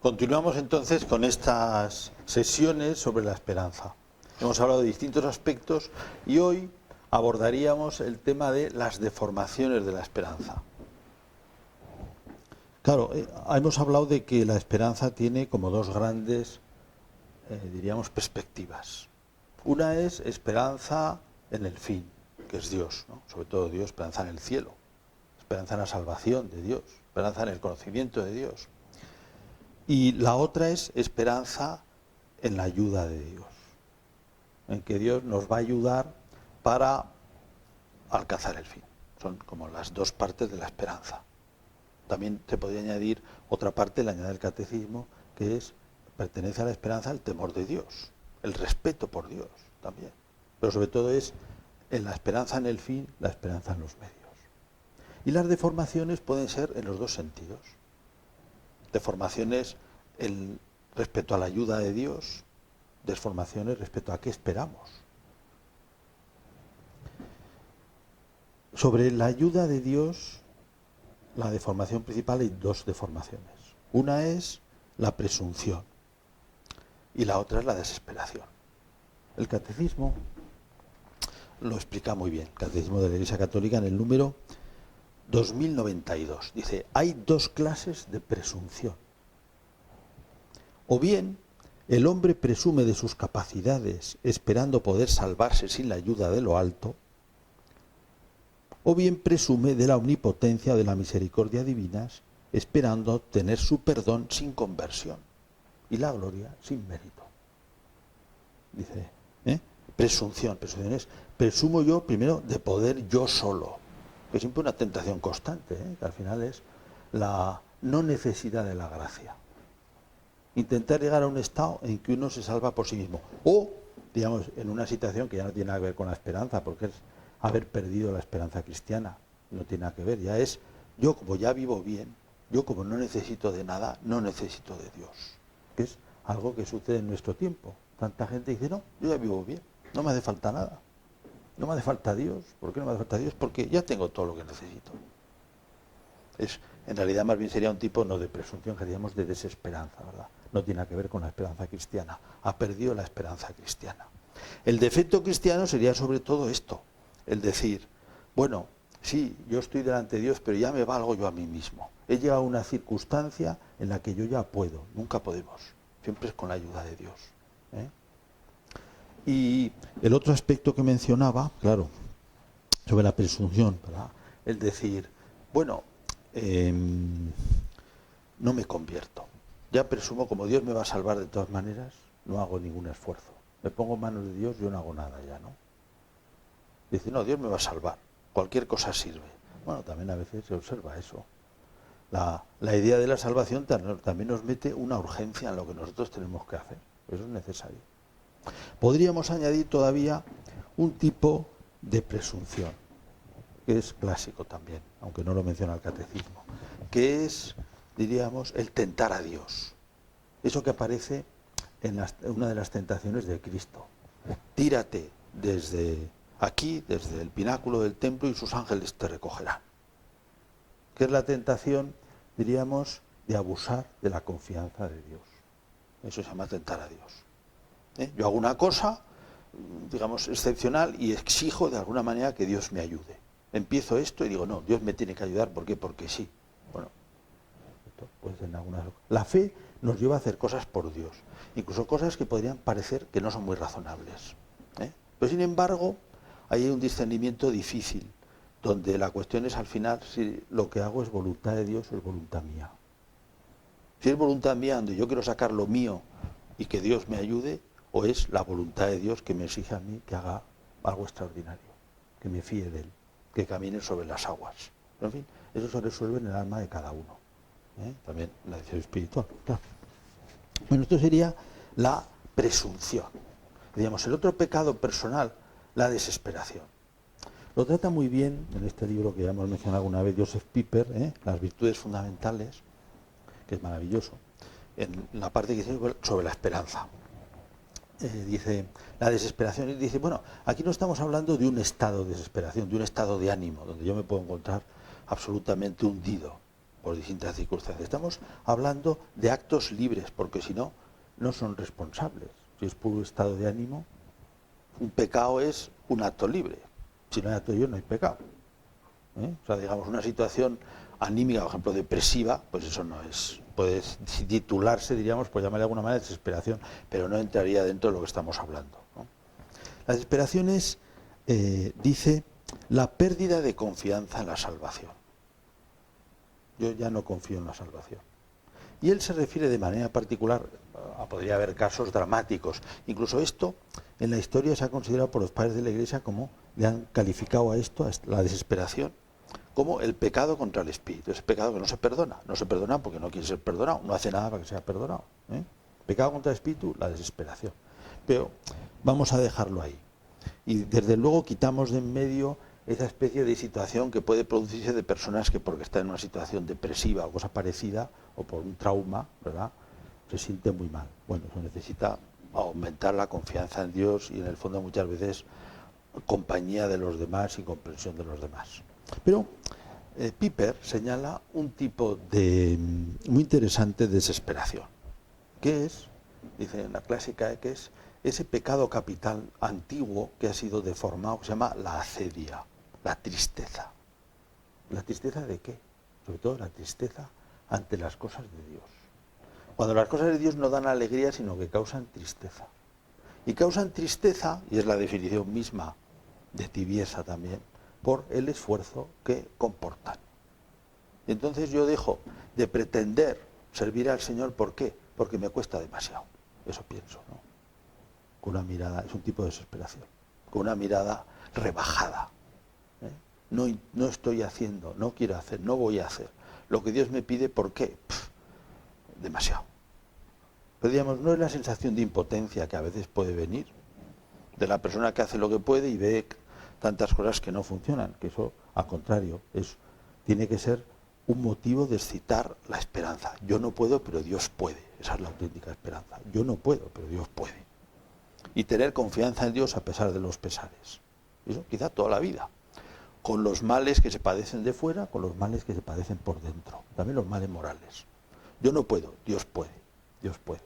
Continuamos entonces con estas sesiones sobre la esperanza. Hemos hablado de distintos aspectos y hoy abordaríamos el tema de las deformaciones de la esperanza. Claro, hemos hablado de que la esperanza tiene como dos grandes, diríamos, perspectivas. Una es esperanza en el fin, que es Dios, ¿no? Sobre todo Dios, esperanza en el cielo, esperanza en la salvación de Dios, esperanza en el conocimiento de Dios. Y la otra es esperanza en la ayuda de Dios, en que Dios nos va a ayudar para alcanzar el fin. Son como las dos partes de la esperanza. También se podría añadir otra parte, la añade el catecismo, que es, pertenece a la esperanza el temor de Dios, el respeto por Dios también. Pero sobre todo es en la esperanza en el fin, la esperanza en los medios. Y las deformaciones pueden ser en los dos sentidos. Deformaciones respecto a la ayuda de Dios, deformaciones respecto a qué esperamos. Sobre la ayuda de Dios, la deformación principal, hay dos deformaciones. Una es la presunción y la otra es la desesperación. El catecismo lo explica muy bien, el catecismo de la Iglesia Católica en el número 2092. Dice, hay dos clases de presunción. O bien, el hombre presume de sus capacidades esperando poder salvarse sin la ayuda de lo alto, o bien presume de la omnipotencia o de la misericordia divinas esperando tener su perdón sin conversión y la gloria sin mérito. Dice, presunción es, presumo yo primero de poder yo solo, que es siempre una tentación constante, que al final es la no necesidad de la gracia. Intentar llegar a un estado en que uno se salva por sí mismo. O, digamos, en una situación que ya no tiene nada que ver con la esperanza, porque es haber perdido la esperanza cristiana. No tiene nada que ver. Ya es, yo como ya vivo bien, yo como no necesito de nada, no necesito de Dios. Que es algo que sucede en nuestro tiempo. Tanta gente dice, no, yo ya vivo bien, no me hace falta nada. No me hace falta Dios. ¿Por qué no me hace falta Dios? Porque ya tengo todo lo que necesito. En realidad más bien sería un tipo no de presunción, que diríamos de desesperanza, ¿verdad? No tiene nada que ver con la esperanza cristiana. Ha perdido la esperanza cristiana. El defecto cristiano sería sobre todo esto, el decir, bueno, sí, yo estoy delante de Dios, pero ya me valgo yo a mí mismo. He llegado a una circunstancia en la que yo ya puedo, nunca podemos. Siempre es con la ayuda de Dios. Y el otro aspecto que mencionaba, claro, sobre la presunción, ¿verdad? El decir, bueno, no me convierto. Ya presumo, como Dios me va a salvar de todas maneras, no hago ningún esfuerzo. Me pongo en manos de Dios, yo no hago nada ya, ¿no? Dice, no, Dios me va a salvar. Cualquier cosa sirve. Bueno, también a veces se observa eso. La idea de la salvación también nos mete una urgencia en lo que nosotros tenemos que hacer. Eso es necesario. Podríamos añadir todavía un tipo de presunción, que es clásico también, aunque no lo menciona el catecismo, que es, diríamos, el tentar a Dios. Eso que aparece en una de las tentaciones de Cristo. Tírate desde aquí, desde el pináculo del templo, y sus ángeles te recogerán. Que es la tentación, diríamos, de abusar de la confianza de Dios. Eso se llama tentar a Dios. Yo hago una cosa, digamos, excepcional y exijo de alguna manera que Dios me ayude. Empiezo esto y digo, no, Dios me tiene que ayudar, ¿por qué? Porque sí. Bueno, esto puede ser en algunas... La fe nos lleva a hacer cosas por Dios, incluso cosas que podrían parecer que no son muy razonables. Pero sin embargo, hay un discernimiento difícil, donde la cuestión es al final si lo que hago es voluntad de Dios o es voluntad mía. Si es voluntad mía donde yo quiero sacar lo mío y que Dios me ayude, o es la voluntad de Dios que me exige a mí que haga algo extraordinario, que me fíe de Él, que camine sobre las aguas. Pero en fin, eso se resuelve en el alma de cada uno. También en la decisión espiritual, claro. Bueno, esto sería la presunción. Digamos, el otro pecado personal, la desesperación. Lo trata muy bien en este libro que ya hemos mencionado alguna vez, Joseph Pieper, Las virtudes fundamentales, que es maravilloso, en la parte que dice sobre la esperanza. Dice, la desesperación, y dice, bueno, aquí no estamos hablando de un estado de desesperación, de un estado de ánimo, donde yo me puedo encontrar absolutamente hundido. por distintas circunstancias. Estamos hablando de actos libres, porque si no, no son responsables. Si es puro estado de ánimo, un pecado es un acto libre. Si no hay acto libre, no hay pecado. O sea, digamos, una situación anímica, por ejemplo, depresiva, pues eso no es, puede titularse, diríamos, por llamarle de alguna manera, desesperación, pero no entraría dentro de lo que estamos hablando, ¿no? La desesperación es, dice, la pérdida de confianza en la salvación. Yo ya no confío en la salvación. Y él se refiere de manera particular, podría haber casos dramáticos, incluso esto en la historia se ha considerado por los padres de la Iglesia como, le han calificado a esto, a la desesperación, como el pecado contra el espíritu. Es pecado que no se perdona porque no quiere ser perdonado, no hace nada para que sea perdonado. Pecado contra el espíritu, la desesperación. Pero vamos a dejarlo ahí. Y desde luego quitamos de en medio esa especie de situación que puede producirse de personas que porque están en una situación depresiva o cosa parecida, o por un trauma, ¿verdad?, se siente muy mal. Bueno, eso necesita aumentar la confianza en Dios y en el fondo muchas veces compañía de los demás y comprensión de los demás. Pero Piper señala un tipo de muy interesante de desesperación, que es, dice en la clásica, que es ese pecado capital antiguo que ha sido deformado, que se llama la acedia, la tristeza. ¿La tristeza de qué? Sobre todo la tristeza ante las cosas de Dios. Cuando las cosas de Dios no dan alegría, sino que causan tristeza. Y causan tristeza, y es la definición misma de tibieza también, por el esfuerzo que comportan. Y entonces yo dejo de pretender servir al Señor, ¿por qué? Porque me cuesta demasiado. Eso pienso, ¿no? Con una mirada, es un tipo de desesperación, con una mirada rebajada. No estoy haciendo, no quiero hacer, no voy a hacer lo que Dios me pide, ¿por qué? Demasiado. Pero digamos, no es la sensación de impotencia que a veces puede venir de la persona que hace lo que puede y ve tantas cosas que no funcionan, que eso, al contrario, tiene que ser un motivo de excitar la esperanza. Yo no puedo, pero Dios puede. Esa es la auténtica esperanza. Yo no puedo, pero Dios puede. Y tener confianza en Dios a pesar de los pesares. Eso quizá toda la vida. Con los males que se padecen de fuera, con los males que se padecen por dentro. También los males morales. Yo no puedo, Dios puede. Dios puede.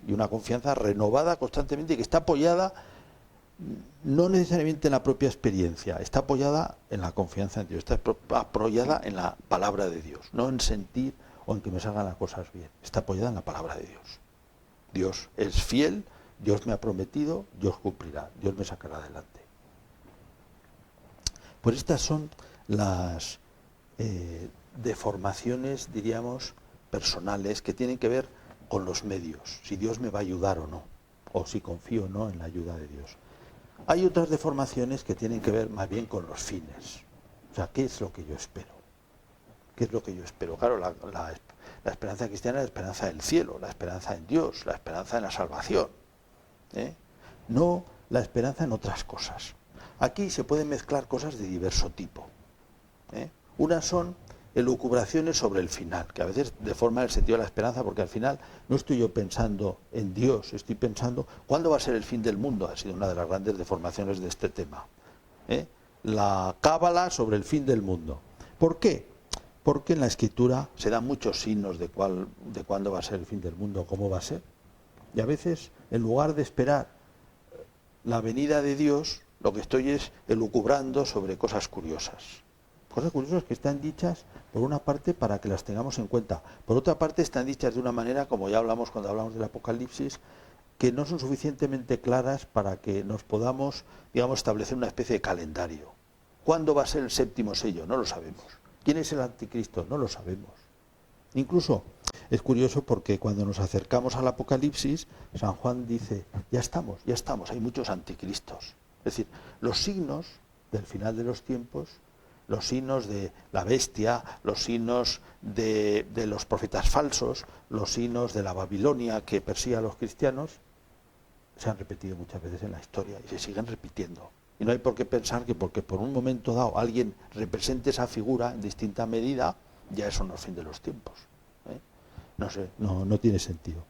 Y una confianza renovada constantemente y que está apoyada no necesariamente en la propia experiencia, está apoyada en la confianza en Dios, está apoyada en la palabra de Dios, no en sentir o en que me salgan las cosas bien, está apoyada en la palabra de Dios. Dios es fiel, Dios me ha prometido, Dios cumplirá, Dios me sacará adelante. Pues estas son las deformaciones, diríamos, personales que tienen que ver con los medios, si Dios me va a ayudar o no, o si confío o no en la ayuda de Dios. Hay otras deformaciones que tienen que ver más bien con los fines. O sea, ¿qué es lo que yo espero? ¿Qué es lo que yo espero? Claro, la esperanza cristiana es la esperanza del cielo, la esperanza en Dios, la esperanza en la salvación. No la esperanza en otras cosas. Aquí se pueden mezclar cosas de diverso tipo. Unas son elucubraciones sobre el final, que a veces deforman el sentido de la esperanza, porque al final no estoy yo pensando en Dios, estoy pensando ¿cuándo va a ser el fin del mundo? Ha sido una de las grandes deformaciones de este tema. La cábala sobre el fin del mundo. ¿Por qué? Porque en la Escritura se dan muchos signos de cuándo va a ser el fin del mundo, cómo va a ser. Y a veces, en lugar de esperar la venida de Dios, lo que estoy es elucubrando sobre cosas curiosas. Cosas curiosas que están dichas, por una parte, para que las tengamos en cuenta. Por otra parte, están dichas de una manera, como ya hablamos cuando hablamos del Apocalipsis, que no son suficientemente claras para que nos podamos, digamos, establecer una especie de calendario. ¿Cuándo va a ser el séptimo sello? No lo sabemos. ¿Quién es el anticristo? No lo sabemos. Incluso es curioso porque cuando nos acercamos al Apocalipsis, San Juan dice, ya estamos, hay muchos anticristos. Es decir, los signos del final de los tiempos, los signos de la bestia, los signos de los profetas falsos, los signos de la Babilonia que persigue a los cristianos, se han repetido muchas veces en la historia y se siguen repitiendo. Y no hay por qué pensar que porque por un momento dado alguien represente esa figura en distinta medida, ya eso no es fin de los tiempos. No sé, no tiene sentido.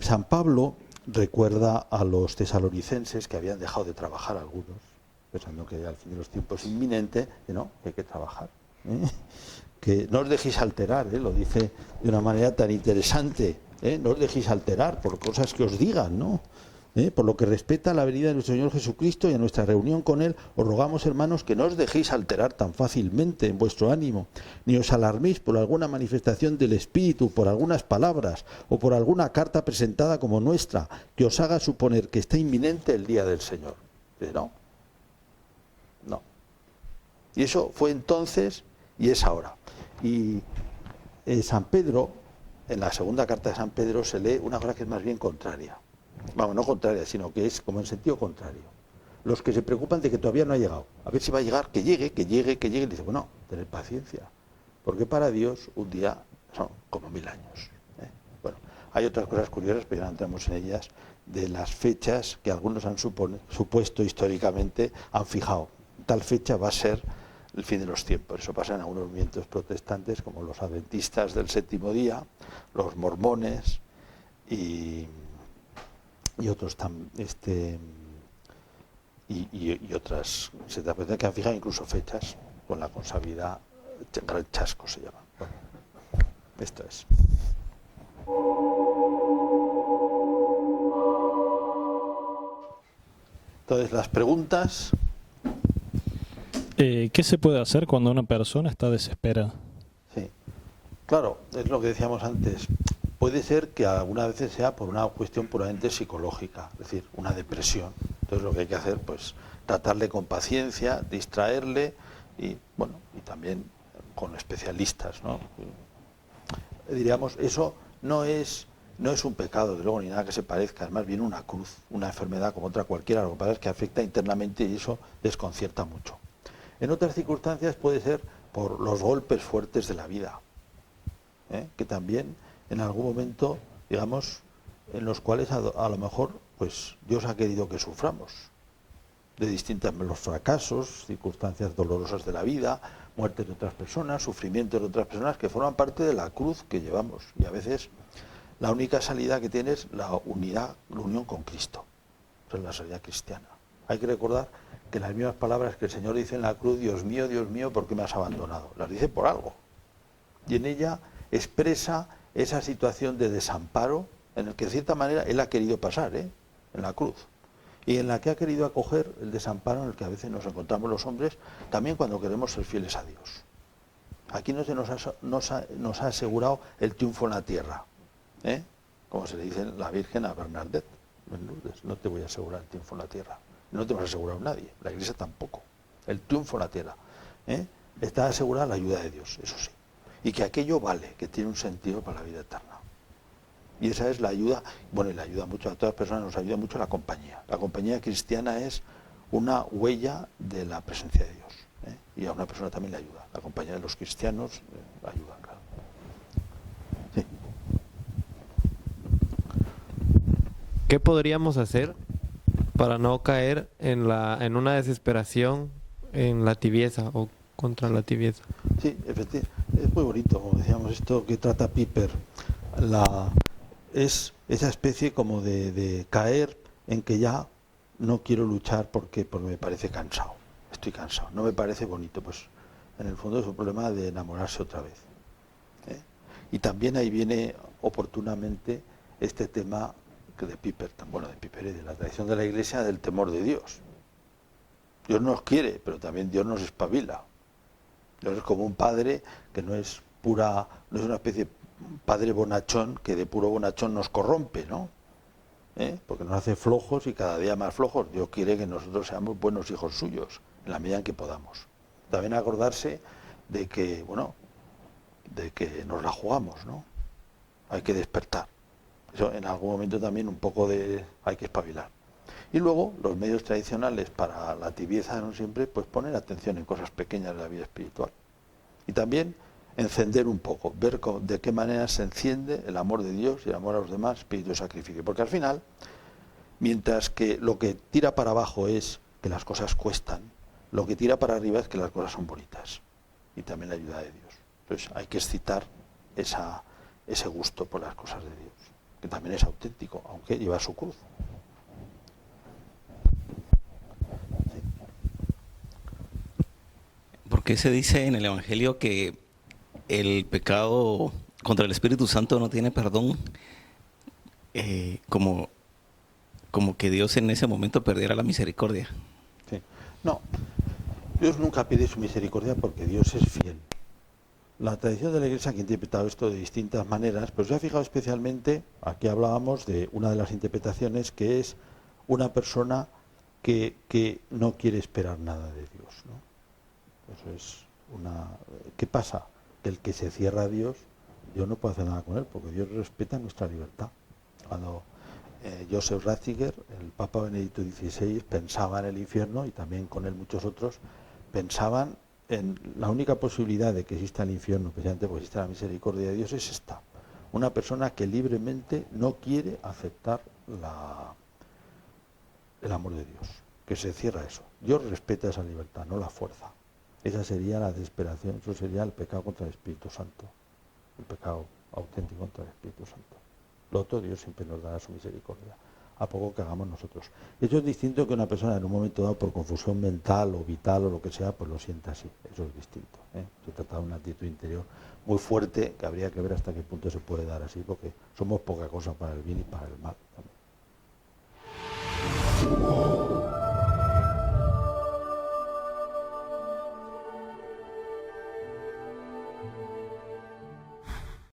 San Pablo recuerda a los tesalonicenses que habían dejado de trabajar algunos, pensando que al fin de los tiempos es inminente, que no, que hay que trabajar. ¿eh? Que no os dejéis alterar, lo dice de una manera tan interesante, no os dejéis alterar por cosas que os digan, ¿no? Por lo que respecta a la venida de nuestro Señor Jesucristo y a nuestra reunión con Él, os rogamos, hermanos, que no os dejéis alterar tan fácilmente en vuestro ánimo, ni os alarméis por alguna manifestación del Espíritu, por algunas palabras o por alguna carta presentada como nuestra, que os haga suponer que está inminente el día del Señor. No, no. Y eso fue entonces y es ahora. Y San Pedro, en la segunda carta de San Pedro, se lee una cosa que es más bien contraria. Vamos, no contraria, sino que es como en sentido contrario. Los que se preocupan de que todavía no ha llegado, a ver si va a llegar, que llegue, y dice, bueno, tened paciencia, porque para Dios un día son como 1000 años. Bueno, hay otras cosas curiosas, pero ya no entramos en ellas, de las fechas que algunos han supuesto históricamente, han fijado. Tal fecha va a ser el fin de los tiempos. Eso pasa en algunos movimientos protestantes, como los adventistas del séptimo día, los mormones y otros y otras se da cuenta que han fijado incluso fechas con la consabiedad, gran chasco se llama. Bueno, esto es. Entonces, las preguntas. ¿Qué se puede hacer cuando una persona está desesperada? Sí, claro, es lo que decíamos antes. Puede ser que algunas veces sea por una cuestión puramente psicológica, es decir, una depresión. Entonces lo que hay que hacer, pues, tratarle con paciencia, distraerle y, bueno, y también con especialistas, ¿no? Diríamos, eso no es un pecado, de luego, ni nada que se parezca, es más bien una cruz, una enfermedad como otra cualquiera, lo que pasa es que afecta internamente y eso desconcierta mucho. En otras circunstancias puede ser por los golpes fuertes de la vida, que también en algún momento, digamos, en los cuales a lo mejor pues Dios ha querido que suframos de distintas, los fracasos, circunstancias dolorosas de la vida, muertes de otras personas, sufrimientos de otras personas que forman parte de la cruz que llevamos, y a veces la única salida que tiene es la unidad, la unión con Cristo. Esa es la salida cristiana. Hay que recordar que las mismas palabras que el Señor dice en la cruz, Dios mío, ¿por qué me has abandonado? Las dice por algo. Y en ella expresa esa situación de desamparo en el que de cierta manera Él ha querido pasar, en la cruz. Y en la que ha querido acoger el desamparo en el que a veces nos encontramos los hombres, también cuando queremos ser fieles a Dios. Aquí no se nos ha asegurado el triunfo en la tierra, como se le dice la Virgen a Bernadette. No te voy a asegurar el triunfo en la tierra. No te vas a asegurar nadie, la Iglesia tampoco. El triunfo en la tierra. Está asegurada la ayuda de Dios, eso sí. Y que aquello vale, que tiene un sentido para la vida eterna. Y esa es la ayuda, bueno, y le ayuda mucho a todas las personas, nos ayuda mucho la compañía. La compañía cristiana es una huella de la presencia de Dios. Y a una persona también le ayuda. La compañía de los cristianos ayuda, claro. Sí. ¿Qué podríamos hacer para no caer en una desesperación, en la tibieza o contra la tibieza? Sí, efectivamente. Es muy bonito, como decíamos, esto que trata Piper. Es esa especie como de caer en que ya no quiero luchar porque me parece cansado. Estoy cansado, no me parece bonito. Pues en el fondo es un problema de enamorarse otra vez. Y también ahí viene oportunamente este tema de Piper, de Piper y de la tradición de la Iglesia, del temor de Dios. Dios nos quiere, pero también Dios nos espabila. Dios es como un padre que no es una especie de padre bonachón que de puro bonachón nos corrompe, ¿no? Porque nos hace flojos y cada día más flojos. Dios quiere que nosotros seamos buenos hijos suyos, en la medida en que podamos. También acordarse de que nos la jugamos, ¿no? Hay que despertar. Eso en algún momento también hay que espabilar. Y luego los medios tradicionales para la tibieza no siempre, pues poner atención en cosas pequeñas de la vida espiritual. Y también encender un poco, ver de qué manera se enciende el amor de Dios y el amor a los demás, espíritu de sacrificio. Porque al final, mientras que lo que tira para abajo es que las cosas cuestan, lo que tira para arriba es que las cosas son bonitas. Y también la ayuda de Dios. Entonces hay que excitar ese gusto por las cosas de Dios, que también es auténtico, aunque lleva su cruz. qué se dice en el Evangelio que el pecado contra el Espíritu Santo no tiene perdón? Como, como que Dios en ese momento perdiera la misericordia. Sí. No, Dios nunca pide su misericordia porque Dios es fiel. La tradición de la Iglesia que ha interpretado esto de distintas maneras, pero se ha fijado especialmente, aquí hablábamos de una de las interpretaciones, que es una persona que no quiere esperar nada de Dios, ¿no? Eso es una... ¿Qué pasa? Que el que se cierra a Dios, Dios no puede hacer nada con él, porque Dios respeta nuestra libertad. Cuando Joseph Ratzinger, el Papa Benedicto XVI, pensaba en el infierno, y también con él muchos otros, pensaban en la única posibilidad de que exista el infierno, precisamente porque existe la misericordia de Dios, es esta: una persona que libremente no quiere aceptar el amor de Dios, que se cierra a eso. Dios respeta esa libertad, no la fuerza. Esa sería la desesperación, eso sería el pecado contra el Espíritu Santo, el pecado auténtico contra el Espíritu Santo. Lo otro, Dios siempre nos dará su misericordia, a poco que hagamos nosotros. Eso es distinto que una persona en un momento dado, por confusión mental o vital o lo que sea, pues lo sienta así. Eso es distinto, ¿eh? Se trata de una actitud interior muy fuerte, que habría que ver hasta qué punto se puede dar así, porque somos poca cosa para el bien y para el mal también.